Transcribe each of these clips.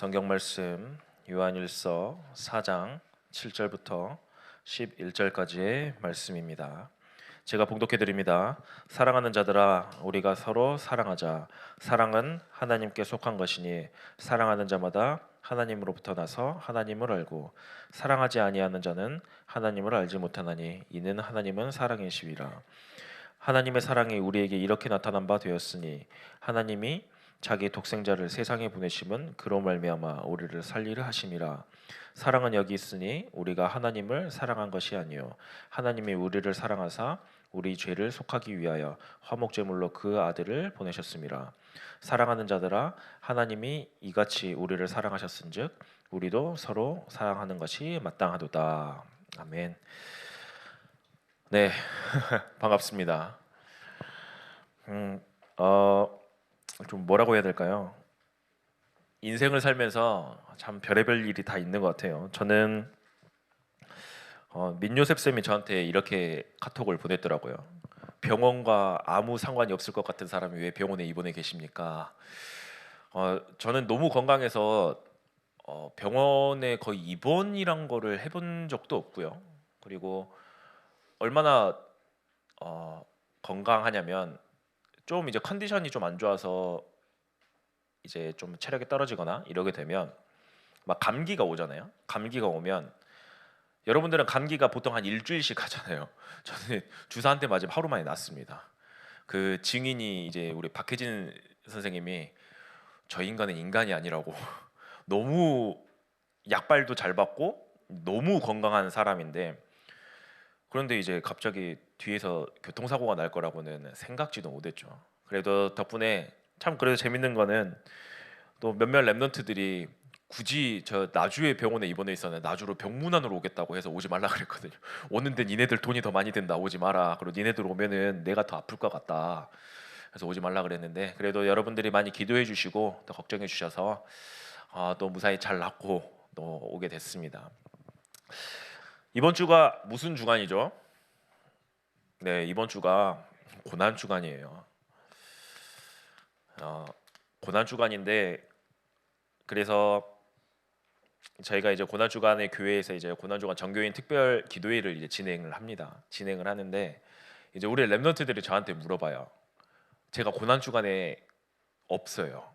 성경 말씀 요한일서 4장 7절부터 11절까지의 말씀입니다. 제가 봉독해 드립니다. 사랑하는 자들아, 우리가 서로 사랑하자. 사랑은 하나님께 속한 것이니 사랑하는 자마다 하나님으로부터 나서 하나님을 알고 사랑하지 아니하는 자는 하나님을 알지 못하나니 이는 하나님은 사랑이시니라. 하나님의 사랑이 우리에게 이렇게 나타난 바 되었으니 하나님이 자기 독생자를 세상에 보내심은 그로 말미암아 우리를 살리려 하심이라. 사랑은 여기 있으니 우리가 하나님을 사랑한 것이 아니요 하나님이 우리를 사랑하사 우리 죄를 속하기 위하여 화목제물로 그 아들을 보내셨음이라. 사랑하는 자들아, 하나님이 이같이 우리를 사랑하셨은즉 우리도 서로 사랑하는 것이 마땅하도다. 아멘. 네, 반갑습니다. 음, 어, 좀 뭐라고 해야 될까요? 인생을 살면서 참 별의별 일이 다 있는 것 같아요. 저는 민요셉 쌤이 저한테 이렇게 카톡을 보냈더라고요. 병원과 아무 상관이 없을 것 같은 사람이 왜 병원에 입원해 계십니까? 저는 너무 건강해서 병원에 거의 입원이란 거를 해본 적도 없고요. 그리고 얼마나 건강하냐면 좀 이제 컨디션이 좀 안 좋아서 이제 좀 체력이 떨어지거나 이러게 되면 막 감기가 오잖아요. 감기가 오면 여러분들은 감기가 보통 한 일주일씩 가잖아요. 저는 주사 한 대 맞으면 하루 만에 낫습니다. 그 증인이 이제 우리 박혜진 선생님이 저 인간은 인간이 아니라고 너무 약발도 잘 받고 너무 건강한 사람인데 그런데 이제 갑자기 뒤에서 교통사고가 날 거라고는 생각지도 못했죠. 그래도 덕분에 참 그래도 재밌는 거는 또 몇몇 랩런트들이 굳이 저 나주에 병원에 입원해 있었는데 나주로 병문안으로 오겠다고 해서 오지 말라 그랬거든요. 오는데 니네들 돈이 더 많이 든다, 오지 마라. 그리고 니네들 오면은 내가 더 아플 것 같다. 그래서 오지 말라 그랬는데 그래도 여러분들이 많이 기도해 주시고 또 걱정해 주셔서 또 무사히 잘 낫고 또 오게 됐습니다. 이번 주가 무슨 주간이죠? 네, 이번 주가 고난 주간이에요. 고난 주간인데 그래서 저희가 이제 고난 주간에 교회에서 이제 고난 주간 정교인 특별 기도회를 이제 진행을 합니다. 진행을 하는데 이제 우리 랩런트들이 저한테 물어봐요. 제가 고난 주간에 없어요.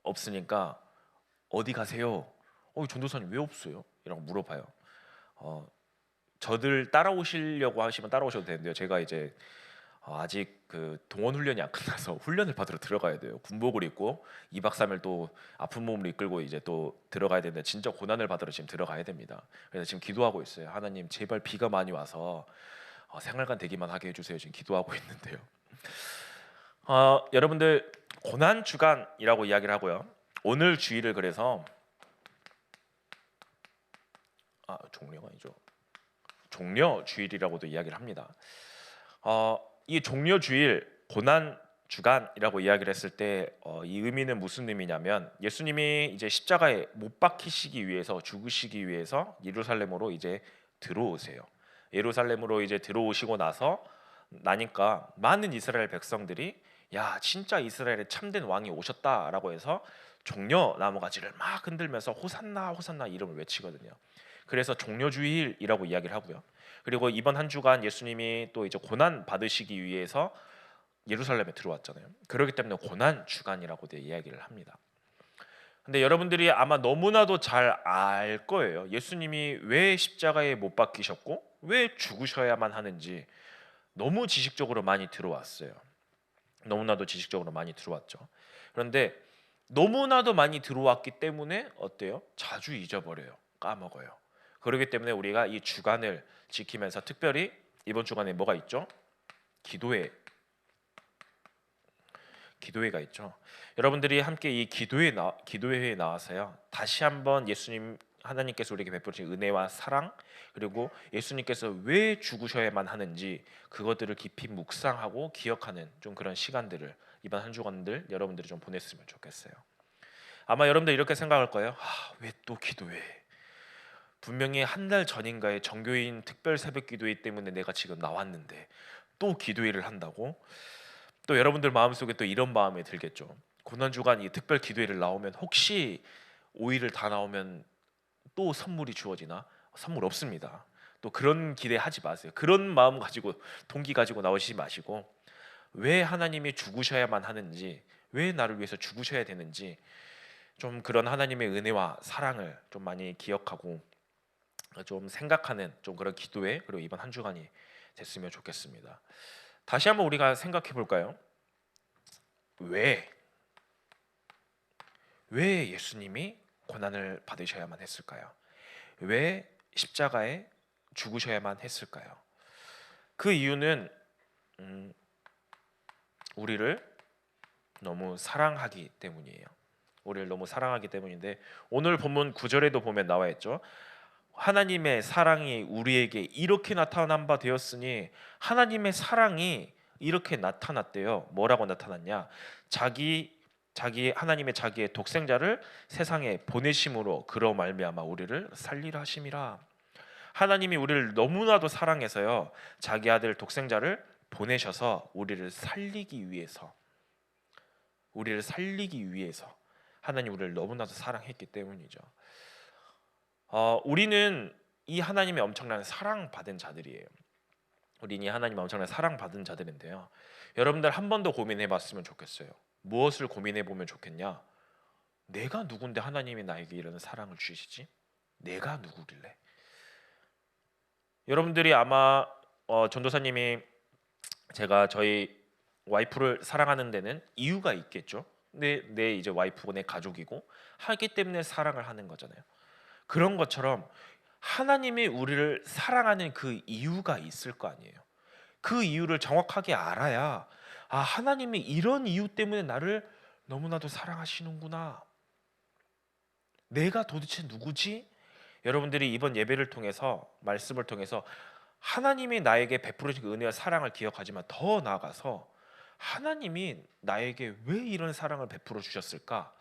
없으니까 어디 가세요? 전도사님 왜 없어요? 이라고 물어봐요. 어, 저들 따라오시려고 하시면 따라오셔도 되는데요. 제가 이제 아직 그 동원 훈련이 안 끝나서 훈련을 받으러 들어가야 돼요. 군복을 입고 2박 3일 또 아픈 몸을 이끌고 이제 또 들어가야 되는데 진짜 고난을 받으러 지금 들어가야 됩니다. 그래서 지금 기도하고 있어요. 하나님 제발 비가 많이 와서 생활관 되기만 하게 해주세요. 지금 기도하고 있는데요. 여러분들 고난 주간이라고 이야기를 하고요. 오늘 주일을 그래서 종료가 아니죠. 종려 주일이라고도 이야기를 합니다. 이 종려 주일 고난 주간이라고 이야기를 했을 때 이 의미는 무슨 의미냐면 예수님이 이제 십자가에 못 박히시기 위해서 죽으시기 위해서 예루살렘으로 이제 들어오세요. 예루살렘으로 이제 들어오시고 나니까 많은 이스라엘 백성들이 야 진짜 이스라엘에 참된 왕이 오셨다라고 해서 종려 나무가지를 막 흔들면서 호산나 호산나 이름을 외치거든요. 그래서 종려주일이라고 이야기를 하고요. 그리고 이번 한 주간 예수님이 또 이제 고난 받으시기 위해서 예루살렘에 들어왔잖아요. 그렇기 때문에 고난 주간이라고도 이야기를 합니다. 근데 여러분들이 아마 너무나도 잘 알 거예요. 예수님이 왜 십자가에 못 박히셨고 왜 죽으셔야만 하는지 너무 지식적으로 많이 들어왔어요. 너무나도 지식적으로 많이 들어왔죠. 그런데 너무나도 많이 들어왔기 때문에 어때요? 자주 잊어버려요. 까먹어요. 그렇기 때문에 우리가 이 주간을 지키면서 특별히 이번 주간에 뭐가 있죠? 기도회가 있죠. 여러분들이 함께 이 기도회에 나와서요. 다시 한번 예수님 하나님께서 우리에게 베푸신 은혜와 사랑 그리고 예수님께서 왜 죽으셔야만 하는지 그것들을 깊이 묵상하고 기억하는 좀 그런 시간들을 이번 한 주간들 여러분들이 좀 보냈으면 좋겠어요. 아마 여러분들 이렇게 생각할 거예요. 왜 또 기도회? 분명히 한 달 전인가에 정교인 특별 새벽 기도회 때문에 내가 지금 나왔는데 또 기도회를 한다고? 또 여러분들 마음속에 또 이런 마음이 들겠죠. 고난주간 이 특별 기도회를 나오면 혹시 오일을 다 나오면 또 선물이 주어지나? 선물 없습니다. 또 그런 기대하지 마세요. 그런 마음 가지고 동기 가지고 나오시지 마시고 왜 하나님이 죽으셔야만 하는지, 왜 나를 위해서 죽으셔야 되는지 좀 그런 하나님의 은혜와 사랑을 좀 많이 기억하고 좀 생각하는 좀 그런 기도회, 그리고 이번 한 주간이 됐으면 좋겠습니다. 다시 한번 우리가 생각해 볼까요? 왜 예수님이 고난을 받으셔야만 했을까요? 왜 십자가에 죽으셔야만 했을까요? 그 이유는 우리를 너무 사랑하기 때문이에요. 우리를 너무 사랑하기 때문인데, 오늘 본문 9절에도 보면 나와 있죠. 하나님의 사랑이 우리에게 이렇게 나타난 바 되었으니, 하나님의 사랑이 이렇게 나타났대요. 뭐라고 나타났냐? 하나님의 자기의 독생자를 세상에 보내심으로 그로 말미암아 우리를 살리라 하심이라. 하나님이 우리를 너무나도 사랑해서요, 자기 아들 독생자를 보내셔서 우리를 살리기 위해서 하나님 우리를 너무나도 사랑했기 때문이죠. 우리는 이 하나님의 엄청난 사랑받은 자들이에요. 우리는 이 하나님의 엄청난 사랑받은 자들인데요, 여러분들 한 번 더 고민해봤으면 좋겠어요. 무엇을 고민해보면 좋겠냐? 내가 누군데 하나님이 나에게 이런 사랑을 주시지? 내가 누구길래? 여러분들이 아마 전도사님이 제가 저희 와이프를 사랑하는 데는 이유가 있겠죠. 내 이제 와이프고 내 가족이고 하기 때문에 사랑을 하는 거잖아요. 그런 것처럼 하나님이 우리를 사랑하는 그 이유가 있을 거 아니에요. 그 이유를 정확하게 알아야, 하나님이 이런 이유 때문에 나를 너무나도 사랑하시는구나. 내가 도대체 누구지? 여러분들이 이번 예배를 통해서, 말씀을 통해서 하나님이 나에게 베풀으신 그 은혜와 사랑을 기억하지만 더 나아가서 하나님이 나에게 왜 이런 사랑을 베풀어 주셨을까?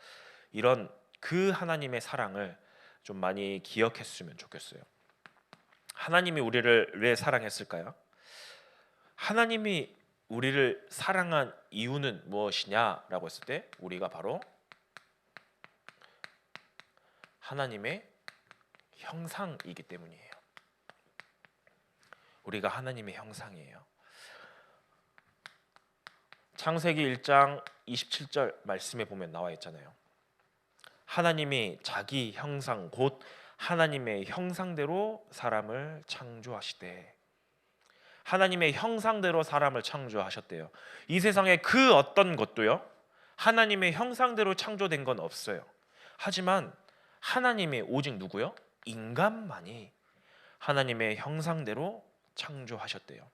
이런 그 하나님의 사랑을 좀 많이 기억했으면 좋겠어요. 하나님이 우리를 왜 사랑했을까요? 하나님이 우리를 사랑한 이유는 무엇이냐라고 했을 때 우리가 바로 하나님의 형상이기 때문이에요. 우리가 하나님의 형상이에요. 창세기 1장 27절 말씀에 보면 나와 있잖아요. 하나님이 자기 형상 곧 하나님의 형상대로 사람을 창조하시되, 하나님의 형상대로 사람을 창조하셨대요. 이 세상에 그 어떤 것도요, 하나님의 형상대로 창조된 건 없어요. 하지만 하나님의 오직 누구요? 인간만이 하나님의 형상대로 창조하셨대요.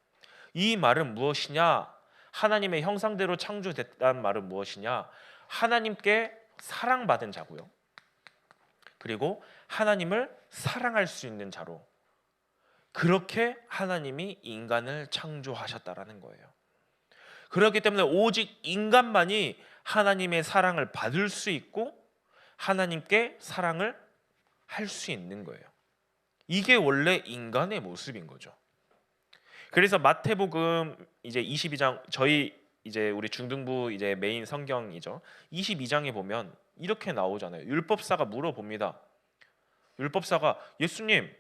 이 말은 무엇이냐? 하나님의 형상대로 창조됐다는 말은 무엇이냐? 하나님께 사랑받은 자고요, 그리고 하나님을 사랑할 수 있는 자로, 그렇게 하나님이 인간을 창조하셨다라는 거예요. 그렇기 때문에 오직 인간만이 하나님의 사랑을 받을 수 있고 하나님께 사랑을 할 수 있는 거예요. 이게 원래 인간의 모습인 거죠. 그래서 마태복음 이제 22장, 저희 이제 우리 중등부 이제 메인 성경이죠. 22장에 보면 이렇게 나오잖아요. 율법사가 물어봅니다. 율법사가, 예수님,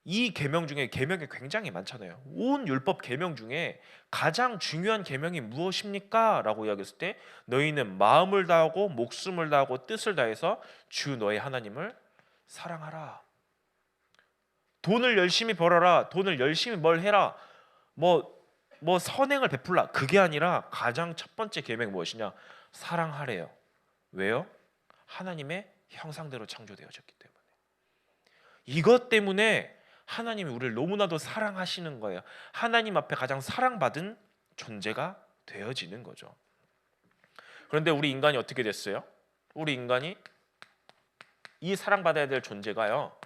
이 계명 중에 계명이 굉장히 많잖아요. 온 율법 계명 중에 가장 중요한 계명이 무엇입니까? 라고 이야기했을 때, 너희는 마음을 다하고 목숨을 다하고 뜻을 다해서 주 너의 하나님을 사랑하라. 돈을 열심히 벌어라. 돈을 열심히 뭘 해라. 뭐 선행을 베풀라. 그게 아니라 가장 첫 번째 계명이 무엇이냐? 사랑하래요. 왜요? 하나님의 형상대로 창조되어졌기 때문에. 이것 때문에 하나님이 우리를 너무나도 사랑하시는 거예요. 하나님 앞에 가장 사랑받은 존재가 되어지는 거죠. 그런데 우리 인간이 어떻게 됐어요? 우리 인간이 이 사랑받아야 될 존재가요,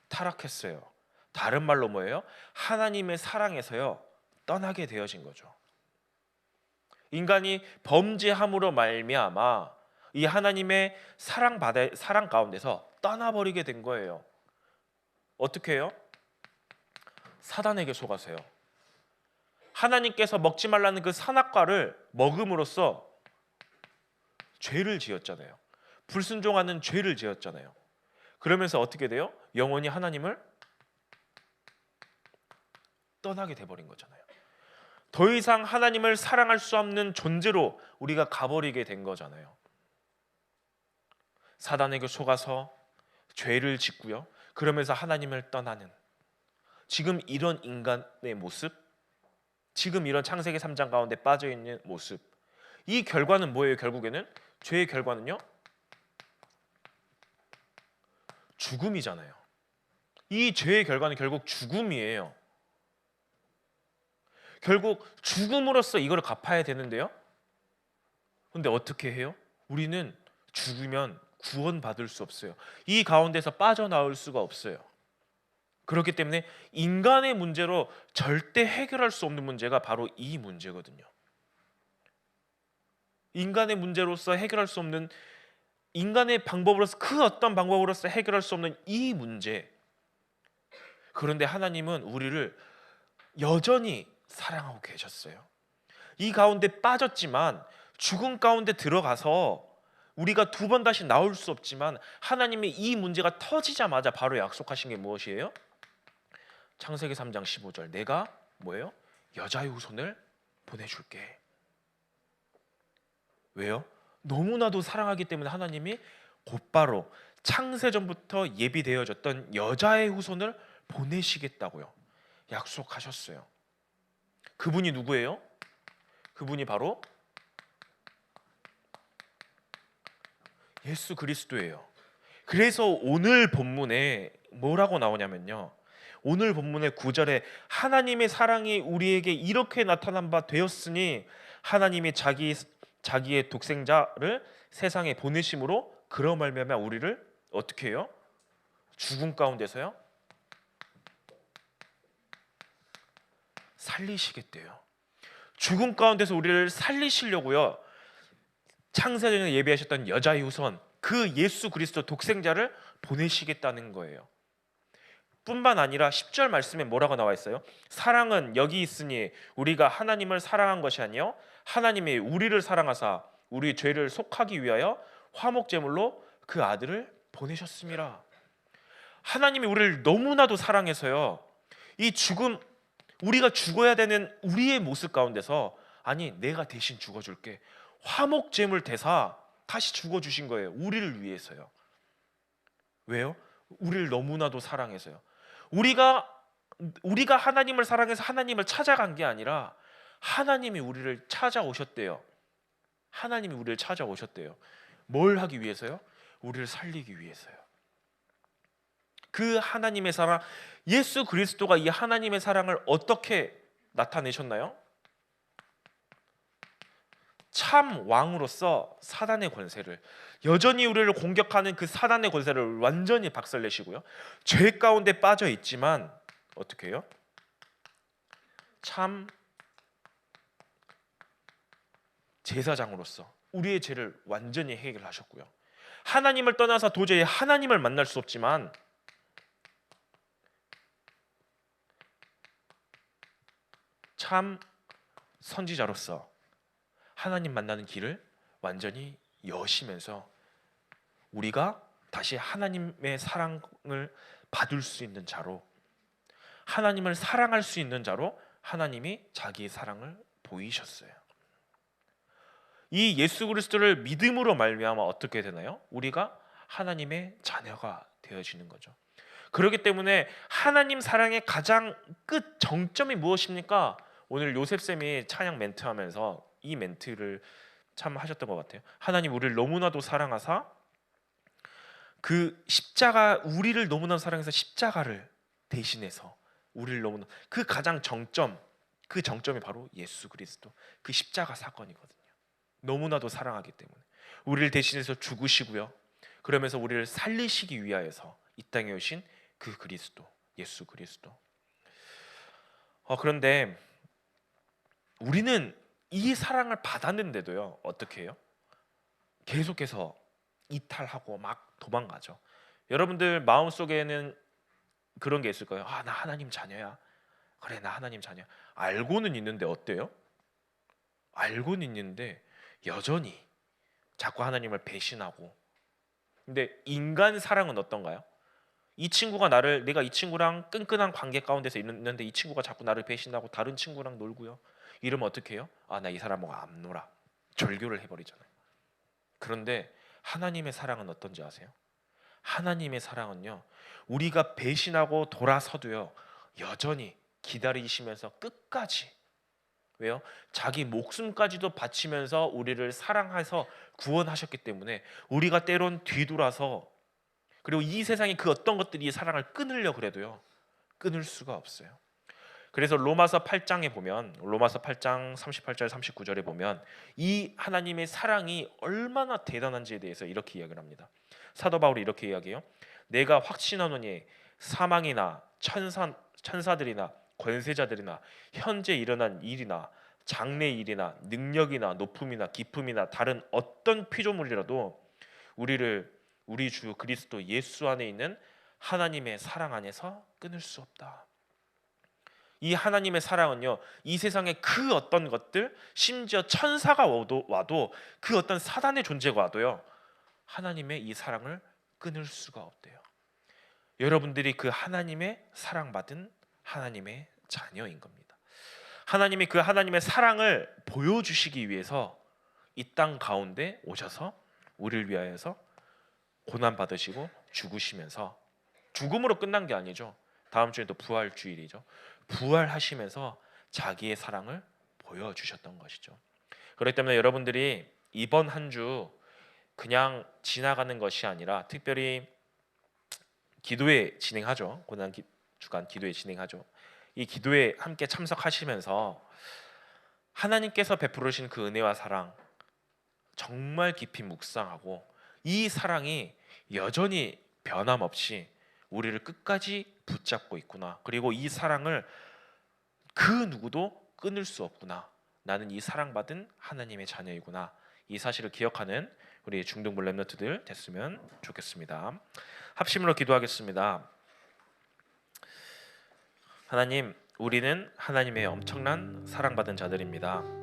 타락했어요. 다른 말로 뭐예요? 하나님의 사랑에서요 떠나게 되어진 거죠. 인간이 범죄함으로 말미암아 이 하나님의 사랑 가운데서 떠나버리게 된 거예요. 어떻게 해요? 사단에게 속아서요. 하나님께서 먹지 말라는 그 선악과를 먹음으로써 죄를 지었잖아요. 불순종하는 죄를 지었잖아요. 그러면서 어떻게 돼요? 영원히 하나님을 떠나게 돼버린 거잖아요. 더 이상 하나님을 사랑할 수 없는 존재로 우리가 가버리게 된 거잖아요. 사단에게 속아서 죄를 짓고요. 그러면서 하나님을 떠나는 지금 이런 인간의 모습, 지금 이런 창세기 3장 가운데 빠져있는 모습, 이 결과는 뭐예요? 결국에는 죄의 결과는요, 죽음이잖아요. 이 죄의 결과는 결국 죽음이에요. 결국 죽음으로써 이걸 갚아야 되는데요. 근데 어떻게 해요? 우리는 죽으면 구원받을 수 없어요. 이 가운데서 빠져나올 수가 없어요. 그렇기 때문에 인간의 문제로 절대 해결할 수 없는 문제가 바로 이 문제거든요. 인간의 문제로서 해결할 수 없는, 인간의 방법으로서 그 어떤 방법으로서 해결할 수 없는 이 문제. 그런데 하나님은 우리를 여전히 사랑하고 계셨어요. 이 가운데 빠졌지만, 죽음 가운데 들어가서 우리가 두 번 다시 나올 수 없지만, 하나님의 이 문제가 터지자마자 바로 약속하신 게 무엇이에요? 창세기 3장 15절, 내가 뭐예요? 여자의 후손을 보내줄게. 왜요? 너무나도 사랑하기 때문에 하나님이 곧바로 창세전부터 예비되어졌던 여자의 후손을 보내시겠다고요 약속하셨어요. 그분이 누구예요? 그분이 바로 예수 그리스도예요. 그래서 오늘 본문에 뭐라고 나오냐면요, 오늘 본문의 9절에 하나님의 사랑이 우리에게 이렇게 나타난 바 되었으니 하나님이 자기의 독생자를 세상에 보내심으로 그러 말미암아 우리를 어떻게 해요? 죽음 가운데서요 살리시겠대요. 죽음 가운데서 우리를 살리시려고요, 창세전에 예비하셨던 여자의 후손, 그 예수 그리스도 독생자를 보내시겠다는 거예요. 뿐만 아니라 10절 말씀에 뭐라고 나와 있어요? 사랑은 여기 있으니 우리가 하나님을 사랑한 것이 아니요 하나님이 우리를 사랑하사 우리 죄를 속하기 위하여 화목제물로 그 아들을 보내셨음이라. 하나님이 우리를 너무나도 사랑해서요, 이 죽음, 우리가 죽어야 되는 우리의 모습 가운데서 아니 내가 대신 죽어줄게, 화목제물 대사 다시 죽어주신 거예요. 우리를 위해서요. 왜요? 우리를 너무나도 사랑해서요. 우리가 하나님을 사랑해서 하나님을 찾아간 게 아니라 하나님이 우리를 찾아오셨대요. 하나님이 우리를 찾아오셨대요. 뭘 하기 위해서요? 우리를 살리기 위해서요. 그 하나님의 사랑, 예수 그리스도가 이 하나님의 사랑을 어떻게 나타내셨나요? 참 왕으로서 사단의 권세를, 여전히 우리를 공격하는 그 사단의 권세를 완전히 박살내시고요, 죄 가운데 빠져 있지만 어떻게 해요? 참 제사장으로서 우리의 죄를 완전히 해결하셨고요, 하나님을 떠나서 도저히 하나님을 만날 수 없지만 참 선지자로서 하나님 만나는 길을 완전히 여시면서 우리가 다시 하나님의 사랑을 받을 수 있는 자로, 하나님을 사랑할 수 있는 자로 하나님이 자기의 사랑을 보이셨어요. 이 예수 그리스도를 믿음으로 말미암아 어떻게 되나요? 우리가 하나님의 자녀가 되어지는 거죠. 그렇기 때문에 하나님 사랑의 가장 끝 정점이 무엇입니까? 오늘 요셉쌤이 찬양 멘트하면서 이 멘트를 참 하셨던 것 같아요. 하나님 우리를 너무나도 사랑하사 그 십자가, 우리를 너무나도 사랑해서 십자가를 대신해서 우리를 너무나, 그 가장 정점, 그 정점이 바로 예수 그리스도, 그 십자가 사건이거든요. 너무나도 사랑하기 때문에 우리를 대신해서 죽으시고요, 그러면서 우리를 살리시기 위하여서 이 땅에 오신 그 그리스도, 예수 그리스도. 그런데 우리는 이 사랑을 받았는데도요 어떻게 해요? 계속해서 이탈하고 막 도망가죠. 여러분들 마음속에는 그런 게 있을 거예요. 나 하나님 자녀야. 그래, 나 하나님 자녀. 알고는 있는데 어때요? 알고는 있는데 여전히 자꾸 하나님을 배신하고 근데 인간 사랑은 어떤가요? 내가 이 친구랑 끈끈한 관계 가운데서 있는데 이 친구가 자꾸 나를 배신하고 다른 친구랑 놀고요. 이러면 어떻게 해요? 아, 나 이 사람하고 안 놀아. 절교를 해버리잖아요. 그런데 하나님의 사랑은 어떤지 아세요? 하나님의 사랑은요, 우리가 배신하고 돌아서도요, 여전히 기다리시면서 끝까지, 왜요? 자기 목숨까지도 바치면서 우리를 사랑해서 구원하셨기 때문에 우리가 때론 뒤돌아서, 그리고 이 세상에 그 어떤 것들이 이 사랑을 끊으려 그래도요, 끊을 수가 없어요. 그래서 로마서 8장에 보면, 로마서 8장 38절 39절에 보면 이 하나님의 사랑이 얼마나 대단한지에 대해서 이렇게 이야기를 합니다. 사도 바울이 이렇게 이야기해요. 내가 확신하노니 사망이나 천사들이나 권세자들이나 현재 일어난 일이나 장래 일이나 능력이나 높음이나 깊음이나 다른 어떤 피조물이라도 우리를 우리 주 그리스도 예수 안에 있는 하나님의 사랑 안에서 끊을 수 없다. 이 하나님의 사랑은요, 이 세상의 그 어떤 것들, 심지어 천사가 와도 그 어떤 사단의 존재가 와도요, 하나님의 이 사랑을 끊을 수가 없대요. 여러분들이 그 하나님의 사랑받은 하나님의 자녀인 겁니다. 하나님이 그 하나님의 사랑을 보여주시기 위해서 이 땅 가운데 오셔서 우리를 위하여서 고난 받으시고 죽으시면서, 죽음으로 끝난 게 아니죠. 다음 주에 또 부활 주일이죠. 부활하시면서 자기의 사랑을 보여주셨던 것이죠. 그렇기 때문에 여러분들이 이번 한 주 그냥 지나가는 것이 아니라, 특별히 기도회 진행하죠. 고난 주간 기도회 진행하죠. 이 기도에 함께 참석하시면서 하나님께서 베풀으신 그 은혜와 사랑 정말 깊이 묵상하고, 이 사랑이 여전히 변함없이 우리를 끝까지 붙잡고 있구나. 그리고 이 사랑을 그 누구도 끊을 수 없구나. 나는 이 사랑받은 하나님의 자녀이구나. 이 사실을 기억하는 우리 중등부 렘넌트들 됐으면 좋겠습니다. 합심으로 기도하겠습니다. 하나님, 우리는 하나님의 엄청난 사랑받은 자들입니다.